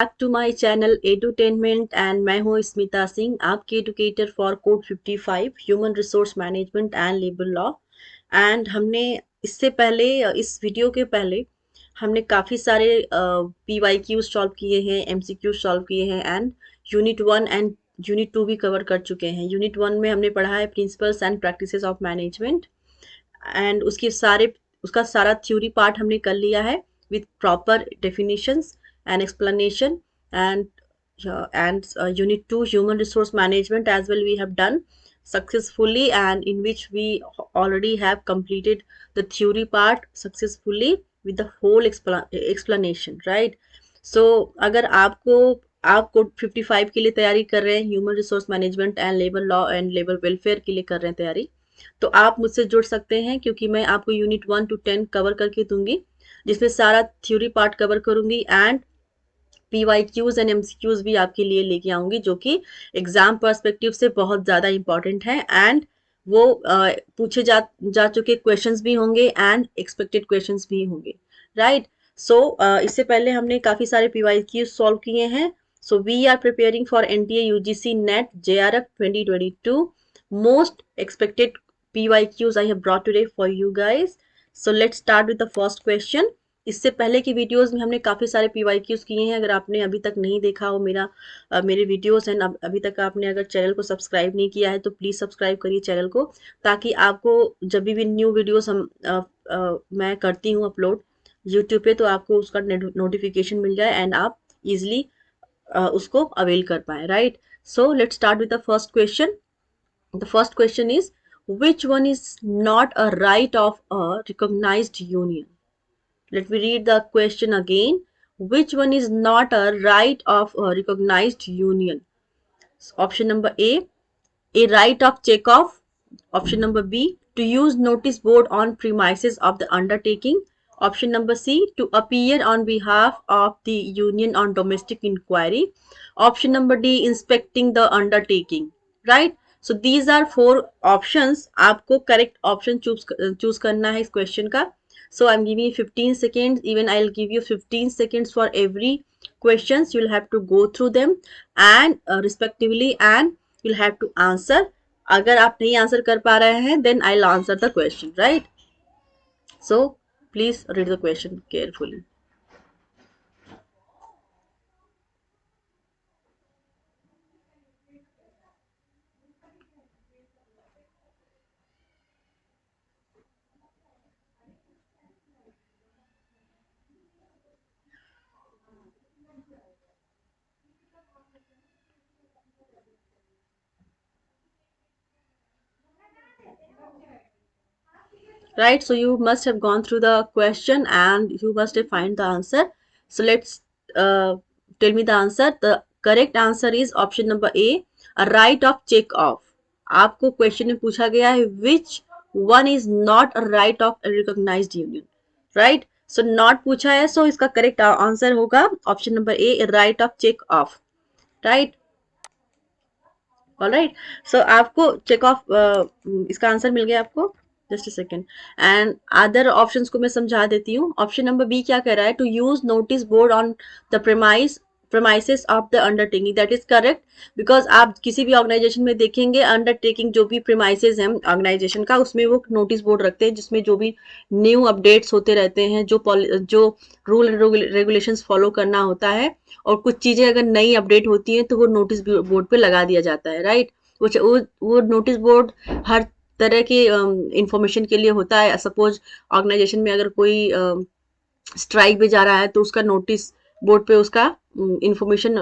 Back to my channel edutainment and मैं हूँ स्मिता सिंह, आपकी educator for code 55 human resource management and labour law. And हमने इससे पहले इस वीडियो के पहले हमने काफ़ी सारे PYQ सॉल्व किए हैं, MCQ सॉल्व किए हैं एंड यूनिट 1 एंड यूनिट 2 भी कवर कर चुके हैं। यूनिट 1 में हमने पढ़ा है principles and practices of management and उसका सारा थ्योरी पार्ट हमने कर लिया है with proper definitions and explanation and unit 2 human resource management as well we have done successfully, and in which we already have completed the theory part successfully with the whole explanation, right? So अगर आप code 55 के लिए तैयारी कर रहे हैं, human resource management and labour law and labour welfare के लिए कर रहे हैं तैयारी, तो आप मुझसे जुड़ सकते हैं क्योंकि मैं आपको यूनिट 1 to 10 कवर करके दूंगी, जिसमें सारा थ्योरी पार्ट कवर करूंगी एंड PYQs एंड MCQs भी आपके लिए लेके आऊंगी, जो कि एग्जाम पर्सपेक्टिव से बहुत ज़्यादा इंपॉर्टेंट है एंड वो पूछे जा चुके क्वेश्चंस भी होंगे एंड एक्सपेक्टेड क्वेश्चंस भी होंगे, राइट? सो इससे पहले हमने काफ़ी सारे PYQs सॉल्व किए हैं। So we are preparing for NTA UGC NET JRF 2022 most expected PYQs I have brought today for you guys. So let's start with the first question. इससे पहले की वीडियोस में हमने काफ़ी सारे PYQs किए हैं। अगर आपने अभी तक नहीं देखा हो मेरे वीडियोस एंड अभी तक आपने अगर चैनल को सब्सक्राइब नहीं किया है तो प्लीज़ सब्सक्राइब करिए चैनल को, ताकि आपको जब भी न्यू वीडियोस मैं करती हूँ अपलोड यूट्यूब पे तो आपको उसका नोटिफिकेशन मिल जाए एंड आप इजिली उसको अवेल कर पाए, right? So let's start with the first question. The first question is, which one is not a right of a recognized union? Let me read the question again. Which one is not a right of a recognized union? Option number A right of check-off. Option number B, to use notice board on premises of the undertaking. Option number C, to appear on behalf of the union on domestic inquiry. Option number D, inspecting the undertaking. Right? So these are 4 options. आपको correct option choose करना है इस question का. So I'm giving you 15 seconds. Even I'll give you 15 seconds for every questions. You'll have to go through them and respectively, and you'll have to answer. अगर आप नहीं answer कर पा रहे हैं then I'll answer the question, right? So please read the question carefully. Right, so you must have gone through the question and you must have find the answer. So let's tell me the answer. The correct answer is option number A right of check off. आपको question में पूछा गया है which one is not a right of a recognized union, right? So not पूछा है, so इसका correct answer होगा option number A right of check off, right? Alright, so आपको चेक ऑफ इसका आंसर मिल गया आपको, just a second. And other options को मैं समझा देती हूँ। ऑप्शन नंबर बी क्या कह रहा है, to use notice board on the premises of the undertaking, that is correct, because आप किसी भी ऑर्गेनाइजेशन में देखेंगे अंडरटेकिंग जो भी प्रीमाइसेस है ऑर्गेनाइजेशन का, उसमें वो नोटिस बोर्ड रखते हैं जिसमें जो भी न्यू अपडेट्स होते रहते हैं, जो रूल एंड रेगुलेशंस फॉलो करना होता है, और कुछ चीजें अगर नई अपडेट होती हैं तो वो नोटिस बोर्ड पे लगा दिया जाता है, राइट? वो नोटिस बोर्ड हर तरह की इंफॉर्मेशन के लिए होता है। सपोज ऑर्गेनाइजेशन में अगर कोई स्ट्राइक पे जा रहा है तो उसका नोटिस बोर्ड पे उसका इंफॉर्मेशन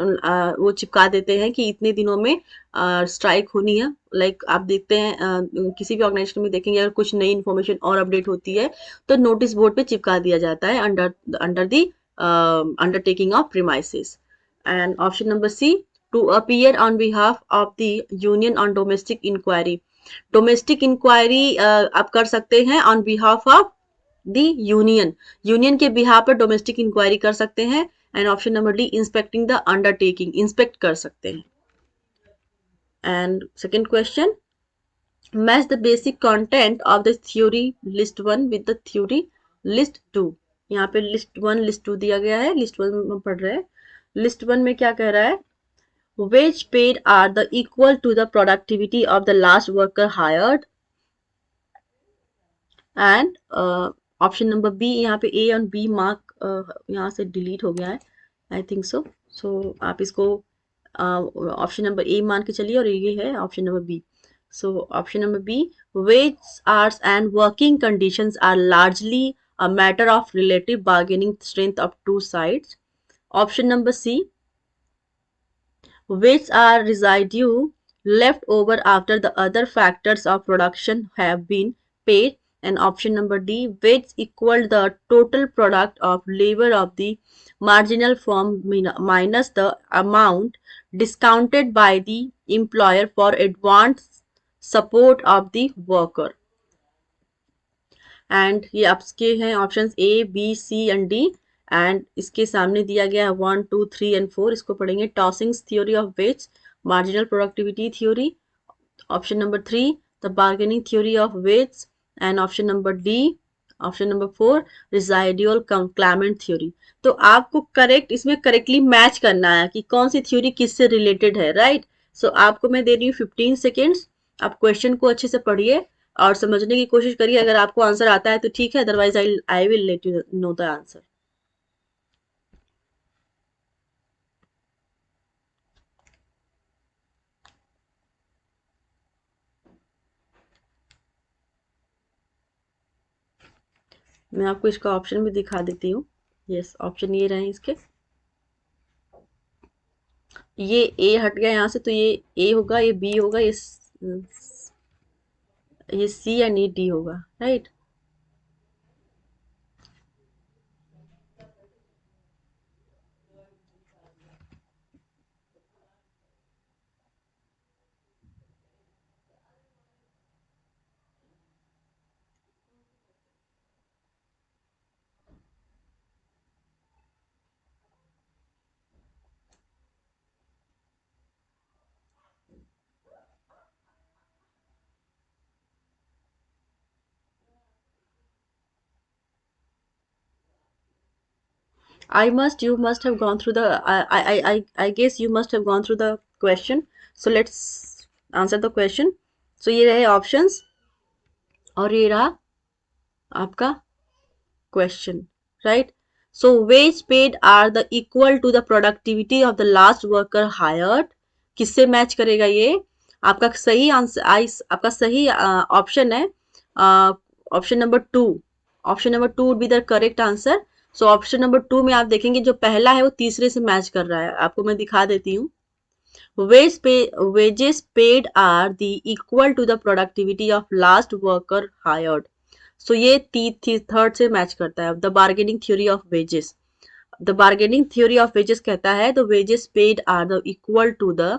वो चिपका देते हैं कि इतने दिनों में स्ट्राइक होनी है। लाइक आप देखते हैं किसी भी ऑर्गेनाइजेशन में देखेंगे अगर कुछ नई इंफॉर्मेशन और अपडेट होती है तो नोटिस बोर्ड पे चिपका दिया जाता है under the undertaking of premises. And option number C, to appear on behalf of the union on domestic inquiry. Domestic inquiry आप कर सकते हैं on behalf of the union के behalf पर domestic inquiry कर सकते हैं। and option number D, inspecting the undertaking, inspect कर सकते हैं। and second question, match the basic content of the theory list 1 with the theory list 2. यहाँ पे लिस्ट 1 लिस्ट 2 दिया गया है, लिस्ट 1 में पढ़ रहे हैं, लिस्ट वन में क्या कह रहा है, wage paid are the equal to the productivity of the last worker hired, and option number B, यहाँ पे ए और बी मार्क यहाँ से डिलीट हो गया है, आई थिंक सो। सो आप इसको ऑप्शन नंबर ए मान के चलिए, और ये है option number B. So option number B, wage hours and working conditions are largely a matter of relative bargaining strength of two sides. Option number C, which are residue left over after the other factors of production have been paid, and option number D, which equal the total product of labor of the marginal firm minus the amount discounted by the employer for advance support of the worker. And ये आपके हैं options A B C and D, and इसके सामने दिया गया है 1 2 3 and 4। इसको पढ़ेंगे, Taussig's theory of wage, marginal productivity theory, option number 3 the bargaining theory of wage, and option number D, option number 4 residual claimant theory. तो आपको correct इसमें करेक्टली मैच करना है कि कौन सी थ्योरी किससे रिलेटेड है, राइट। सो आपको मैं दे रही हूँ 15 सेकेंड्स, आप क्वेश्चन को अच्छे से पढ़िए और समझने की कोशिश करिए। अगर आपको आंसर आता है तो ठीक है, otherwise I will let you know the answer. मैं आपको इसका ऑप्शन भी दिखा देती हूँ। यस, ऑप्शन ये रहे इसके, ये ए हट गया यहाँ से, तो ये ए होगा, ये बी होगा, ये सी एंड ये डी होगा, right. You must have gone through the, I guess you must have gone through the question. So let's answer the question. So ये रहे ऑप्शंस और ये रहा आपका question, right. So wage paid are the equal to the productivity of the last worker hired, किससे match करेगा ये? आपका सही आंसर, आपका सही ऑप्शन है option number two. Option number two would be the correct answer. So option number two में आप देखेंगे जो पहला है वो तीसरे से मैच कर रहा है। आपको मैं दिखा देती हूँ, wages paid are the equal to the productivity of last worker hired. सो ये थर्ड से मैच करता है। The bargaining theory of wages, the bargaining theory of wages कहता है the wages paid are the equal to the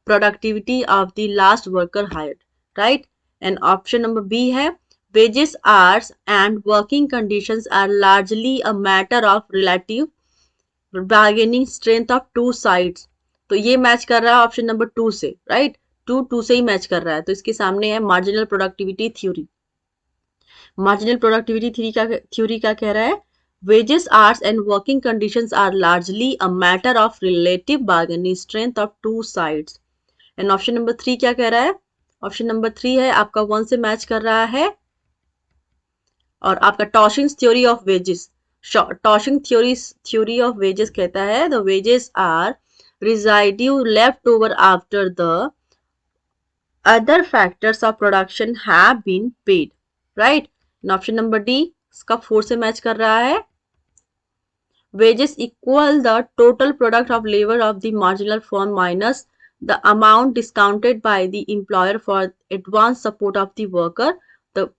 productivity of the last worker hired, right. And option number B है wages hours and working conditions are largely a matter of relative bargaining strength of two sides. तो ये match कर रहा है option number two से, right. Two से ही match कर रहा है। तो इसके सामने है marginal productivity theory. Marginal productivity theory क्या कह रहा है? Wages hours and working conditions are largely a matter of relative bargaining strength of two sides. And option number 3 क्या कह रहा है? ऑप्शन नंबर 3 है आपका 1 से मैच कर रहा है, और आपका Taussig theory of wages, Taussig theory of wages कहता है the wages are residue left over after the other factors of production have been paid, right. Option number D इसका 4 से मैच कर रहा है, wages equal the total product of labor of the marginal firm minus the amount discounted by the employer for advance support of the worker. The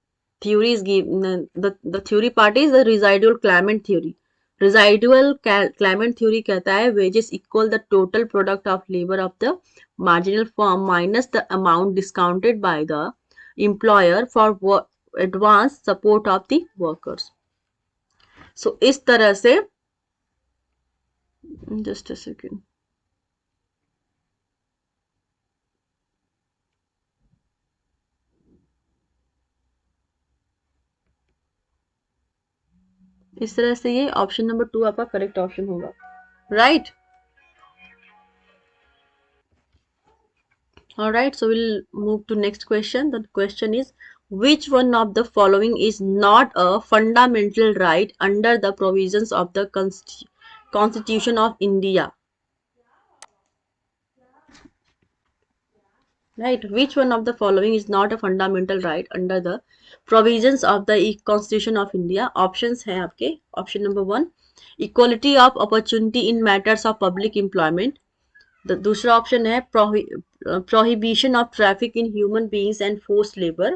theory is given, the theory part is the residual claimant theory. Residual claimant theory कहता है wages equal the total product of labor of the marginal firm minus the amount discounted by the employer for advance support of the workers. So इस तरह से, just a second, इस तरह से ये option number 2 आपका करेक्ट ऑप्शन होगा, right. All right, so we'll move to next question. The question is, which one of the following is not a fundamental right under the provisions of the Constitution of India? Right, which one of the following is not a fundamental right under the provisions of the Constitution of India? Options है आपके. Option number 1, equality of opportunity in matters of public employment. The दूसरा option है prohibition of traffic in human beings and forced labor.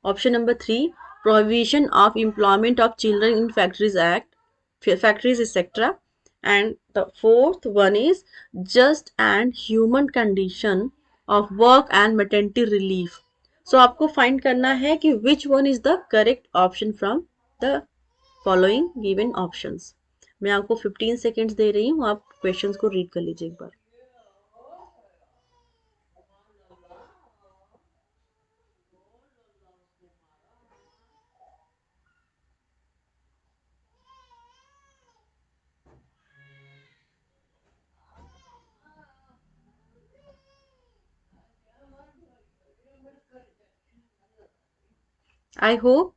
Option number 3, prohibition of employment of children in factories act, factories etc. And the fourth one is just and human condition of work and maternity relief. So आपको find करना है कि which one is the correct option from the following given options. मैं आपको 15 seconds दे रही हूँ, आप questions को read कर लीजिए एक बार. I hope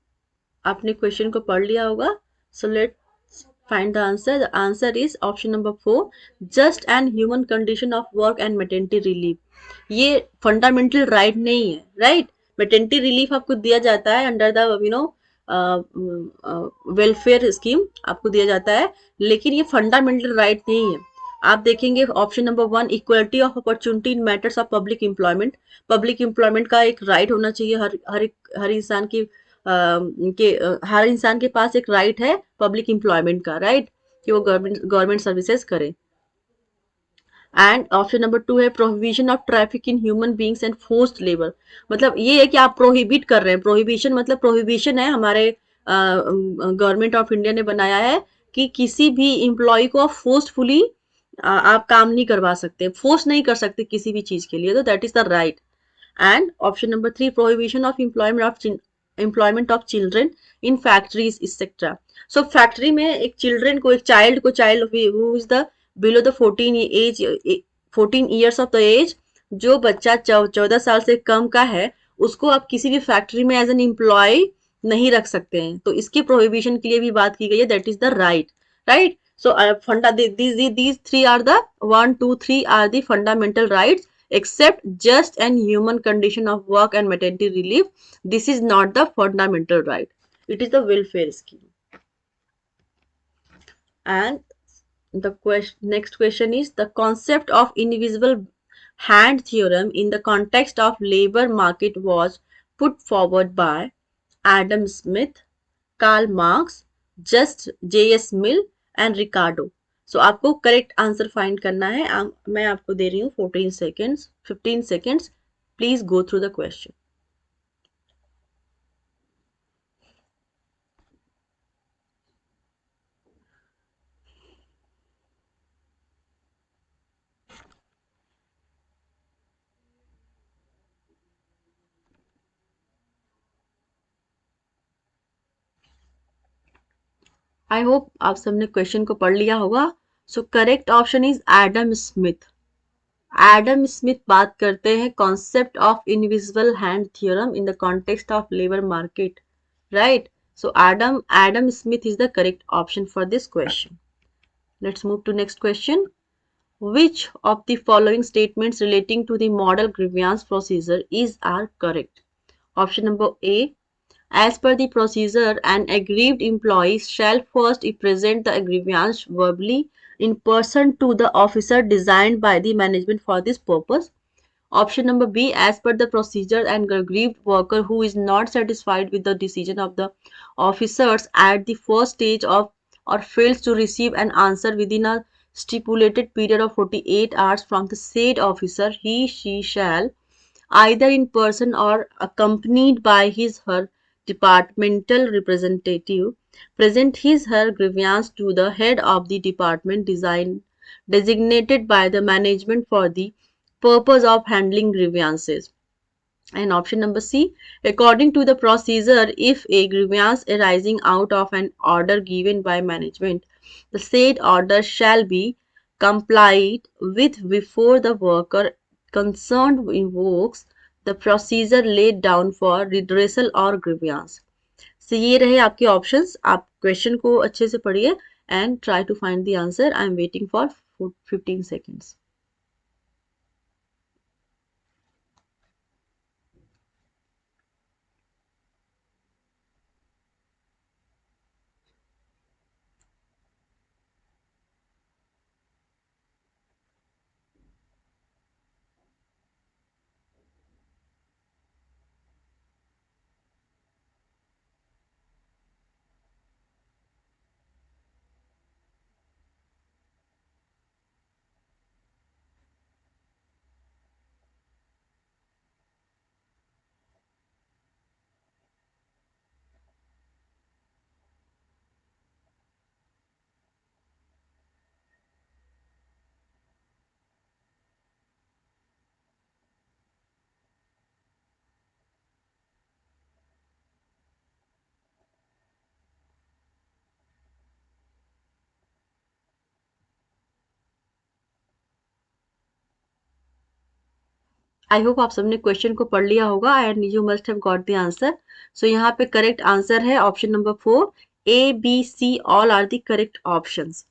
आपने क्वेश्चन को पढ़ लिया होगा. So let's find the answer. The answer is option number 4, just and human condition of work and maternity relief. ये फंडामेंटल राइट नहीं है. राइट, मेटर्निटी रिलीफ आपको दिया जाता है अंडर द वेलफेयर स्कीम आपको दिया जाता है, लेकिन ये फंडामेंटल राइट नहीं है. आप देखेंगे option number 1, equality of opportunity in matters of public employment. Public employment का एक राइट होना चाहिए हर इंसान की, हर इंसान के पास एक राइट है पब्लिक एम्प्लॉयमेंट का, राइट, कि वो गवर्नमेंट सर्विसेज करे. एंड ऑप्शन नंबर 2 है prohibition of traffic in human beings and forced labour. मतलब ये है कि आप प्रोहिबिट कर रहे हैं. प्रोहिबिशन मतलब प्रोहिबिशन है, हमारे गवर्नमेंट ऑफ इंडिया ने बनाया है कि किसी भी एम्प्लॉय को आप फोर्सफुली आप काम नहीं करवा सकते, फोर्स नहीं कर सकते किसी भी चीज के लिए. तो that is the right. And option number 3, prohibition of employment of children in factories etcetera. So factory में एक चिल्ड्रन को, एक child who is the below the 14 years of the age, जो बच्चा 14 साल से कम का है, उसको आप किसी भी फैक्ट्री में एज एन एम्प्लॉय नहीं रख सकते हैं. तो इसकी प्रोहिबिशन के लिए भी बात की गई है. That is the right. Right, so these three are the 1 2 3 are the fundamental rights except just and human condition of work and maternity relief. This is not the fundamental right, it is the welfare scheme. And the next question is, the concept of invisible hand theorem in the context of labor market was put forward by Adam Smith, Karl Marx, just J.S. Mill and Ricardo. So आपको correct answer find करना है. मैं आपको दे रही हूँ 15 seconds. Please go through the question. I hope आप सबने question को पढ़ लिया होगा. So correct option is Adam Smith. Adam Smith बात करते हैं concept of invisible hand theorem in the context of labour market. Right, so Adam Smith is the correct option for this question. Let's move to next question. Which of the following statements relating to the model grievance procedure are correct? Option number A, as per the procedure, an aggrieved employee shall first present the grievance verbally in person to the officer designed by the management for this purpose. Option number B, as per the procedure, an aggrieved worker who is not satisfied with the decision of the officers at the first stage of or fails to receive an answer within a stipulated period of 48 hours from the said officer, she shall, either in person or accompanied by his her departmental representative, present his her grievance to the head of the department designated by the management for the purpose of handling grievances. And option number C, according to the procedure, if a grievance arising out of an order given by management, the said order shall be complied with before the worker concerned invokes the procedure laid down for redressal or grievance. So ये रहे आपके options. आप question को अच्छे से पढ़िए and try to find the answer. I am waiting for 15 seconds. I hope आप सबने क्वेश्चन को पढ़ लिया होगा and you must have got the answer. So यहाँ पे करेक्ट आंसर है option number 4. A B C all are the correct options.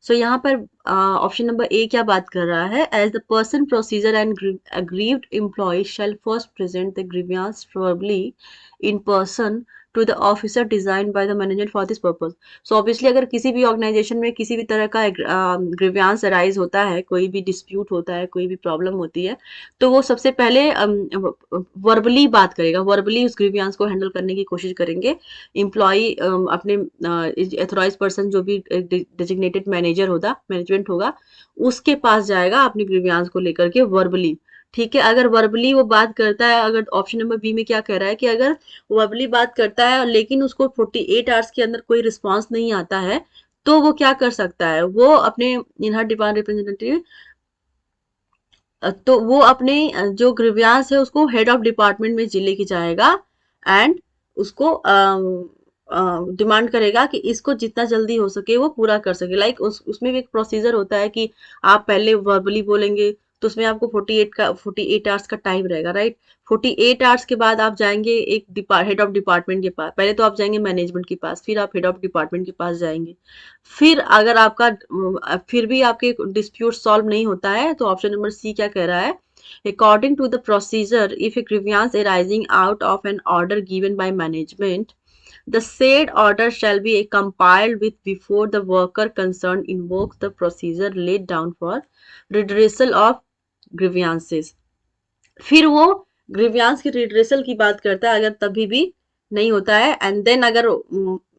So यहाँ पर ऑप्शन नंबर ए क्या बात कर रहा है? As the person procedure and aggrieved employee shall first present the grievance verbally in person to the officer designed by the management for this purpose. So obviously अगर किसी भी ऑर्गेनाइजेशन में किसी भी तरह का ग्रीवियांस अराइज होता है, कोई भी डिस्प्यूट होता है, कोई भी प्रॉब्लम होती है, तो वो सबसे पहले वर्बली बात करेगा, वर्बली उस ग्रीवियांस को हैंडल करने की कोशिश करेंगे. एम्प्लॉय अपने एथोराइज पर्सन जो भी डेजिग्नेटेड मैनेजर होगा, मैनेजमेंट होगा, उसके पास जाएगा अपनी ग्रीवियांस को लेकर के वर्बली. ठीक है, अगर वर्बली वो बात करता है, अगर ऑप्शन नंबर बी में क्या कह रहा है कि अगर वर्बली बात करता है लेकिन उसको 48 आवर्स के अंदर कोई रिस्पॉन्स नहीं आता है, तो वो क्या कर सकता है? वो अपने इन डिपार्ट रिप्रेजेंटेटिव, तो वो अपने जो ग्रीवियांस है उसको हेड ऑफ डिपार्टमेंट में लेके जाएगा एंड उसको डिमांड करेगा कि इसको जितना जल्दी हो सके वो पूरा कर सके. लाइक उसमें भी एक प्रोसीजर होता है कि आप पहले वर्बली बोलेंगे तो उसमें आपको 48 आवर्स का टाइम रहेगा, राइट. 48 आवर्स के बाद आप जाएंगे एक हेड ऑफ डिपार्टमेंट के पास. पहले तो आप जाएंगे मैनेजमेंट के पास, फिर आप हेड ऑफ डिपार्टमेंट के पास जाएंगे. फिर अगर आपका फिर भी आपके डिस्प्यूट सॉल्व नहीं होता है तो ऑप्शन नंबर सी क्या कह रहा है? According to the procedure, if a grievance arising out of an order given by management, the said order shall be compiled with before the worker concerned invokes the procedure laid down for redressal of grievances. फिर वो grievance की redressal की बात करता है अगर तभी भी नहीं होता है. एंड देन अगर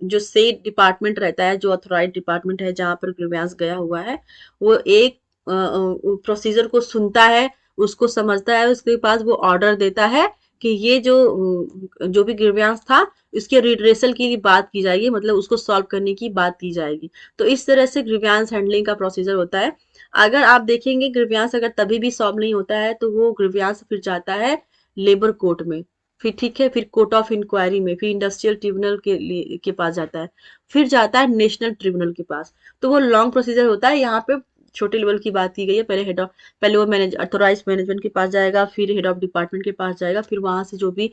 जो सेट डिपार्टमेंट रहता है, जो ऑथोराइज डिपार्टमेंट है जहां पर ग्रीवियांस गया हुआ है, वो एक प्रोसीजर को सुनता है, उसको समझता है, उसके पास वो ऑर्डर देता है कि ये जो भी ग्रीवियांस था इसके रिड्रेसल की बात की जाएगी, मतलब उसको सॉल्व करने की बात की जाएगी. तो इस तरह से ग्रीवियांस हैंडलिंग का प्रोसीजर होता है. अगर आप देखेंगे ग्रीवियांस अगर तभी भी सॉल्व नहीं होता है तो वो ग्रीवियांस फिर जाता है लेबर कोर्ट में, फिर ठीक है, फिर कोर्ट ऑफ इंक्वायरी में, फिर इंडस्ट्रियल ट्रिब्यूनल के पास जाता है, फिर जाता है नेशनल ट्रिब्यूनल के पास. तो वो लॉन्ग प्रोसीजर होता है. यहाँ पे छोटे लेवल की बात की गई है. पहले वो अथोराइज मैनेजमेंट के पास जाएगा, फिर हेड ऑफ डिपार्टमेंट के पास जाएगा, फिर वहां से जो भी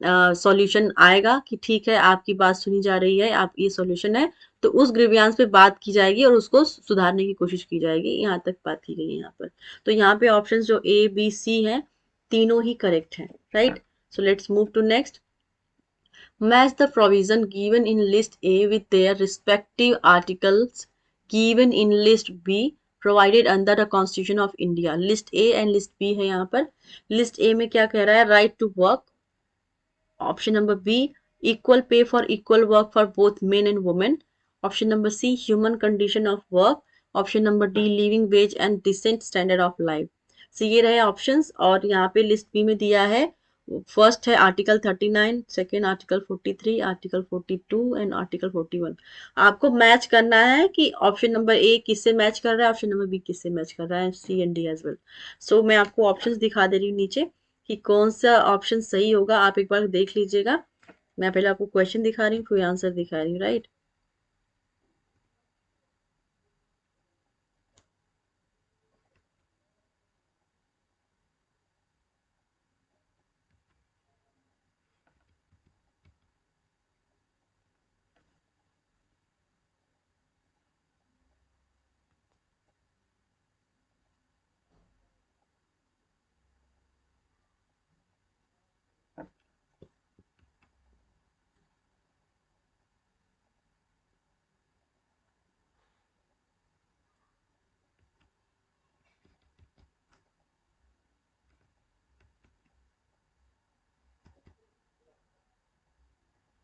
सॉल्यूशन आएगा कि ठीक है आपकी बात सुनी जा रही है, आप ये सॉल्यूशन है, तो उस ग्रीवियांस पे बात की जाएगी और उसको सुधारने की कोशिश की जाएगी. यहाँ तक बात की गई है यहाँ पर. तो यहाँ पे ऑप्शन जो ए बी सी है तीनों ही करेक्ट है, right. So let's move to next. Match the provision given in list A with their respective articles given in list B provided under the constitution of India. List A and list B है यहाँ पर. List A में क्या कह रहा है? Right to work. Option number B, equal pay for equal work for both men and women. Option number C, human condition of work. Option number D, living wage and decent standard of life. So ये रहे options. और यहाँ पे list B में दिया है, first है article 39, second article 43, article 42 and article 41. आपको मैच करना है कि ऑप्शन नंबर ए किससे मैच कर रहा है, ऑप्शन नंबर बी किससे मैच कर रहा है, सी एंड डी एज वेल. सो मैं आपको ऑप्शंस दिखा दे रही हूँ नीचे कि कौन सा ऑप्शन सही होगा. आप एक बार देख लीजिएगा. मैं पहले आपको क्वेश्चन दिखा रही हूँ फिर आंसर दिखा रही हूँ, राइट.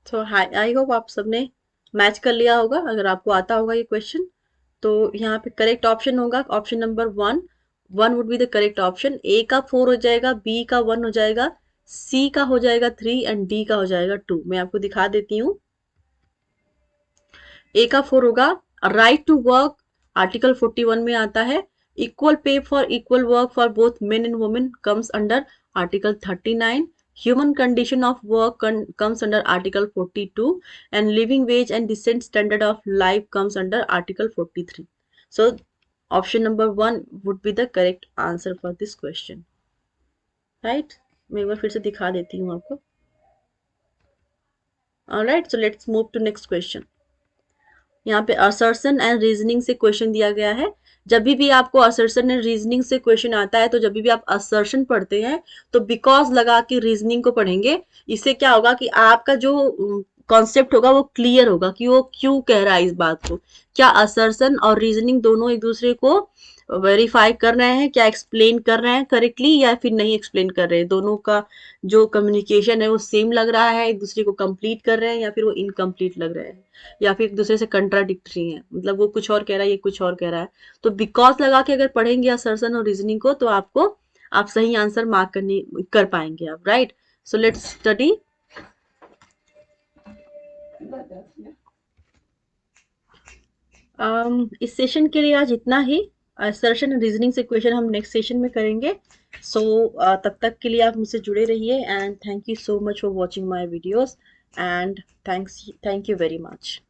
तो आई होप आप सबने मैच कर लिया होगा, अगर आपको आता होगा ये क्वेश्चन। तो यहाँ पे करेक्ट ऑप्शन होगा option number 1। 1 would be the correct option. A का 4 हो जाएगा, बी का 1 हो जाएगा, सी का हो जाएगा 3 एंड डी का हो जाएगा 2। मैं आपको दिखा देती हूँ। ए का 4 होगा राइट टू वर्क, आर्टिकल 41 में आता है। Equal pay for equal work for both men and women comes under article 39। Human condition of work comes under article 42 and living wage and decent standard of life comes under article 43. So option number 1 would be the correct answer for this question, right? मैं एक बार फिर से दिखा देती हूँ आपको। Alright, so let's move to next question. यहाँ पे असर्शन एंड रीजनिंग से क्वेश्चन दिया गया है। जब भी आपको असर्शन एंड रीजनिंग से क्वेश्चन आता है, तो जब भी आप असर्शन पढ़ते हैं तो बिकॉज लगा के रीजनिंग को पढ़ेंगे। इससे क्या होगा कि आपका जो कॉन्सेप्ट होगा वो क्लियर होगा कि वो क्यों कह रहा है इस बात को। क्या असर्शन और रीजनिंग दोनों एक दूसरे को वेरीफाई कर रहे हैं, क्या एक्सप्लेन कर रहे हैं करेक्टली या फिर नहीं एक्सप्लेन कर रहे हैं। दोनों का जो कम्युनिकेशन है वो सेम लग रहा है, एक दूसरे को कंप्लीट कर रहे हैं या फिर वो इनकम्प्लीट लग रहे हैं, या फिर एक दूसरे से कंट्राडिक्टरी है, मतलब वो कुछ और कह रहा है ये कुछ और कह रहा है। तो बिकॉज लगा के अगर पढ़ेंगे असर्शन और रीजनिंग को तो आपको आप सही आंसर मार्क कर पाएंगे आप, राइट। So let's study. इस सेशन के लिए आज इतना ही। असर्शन रीजनिंग से क्वेश्चन हम नेक्स्ट सेशन में करेंगे। सो तब तक के लिए आप मुझसे जुड़े रहिए and thank you so much for watching my videos and thank you very much.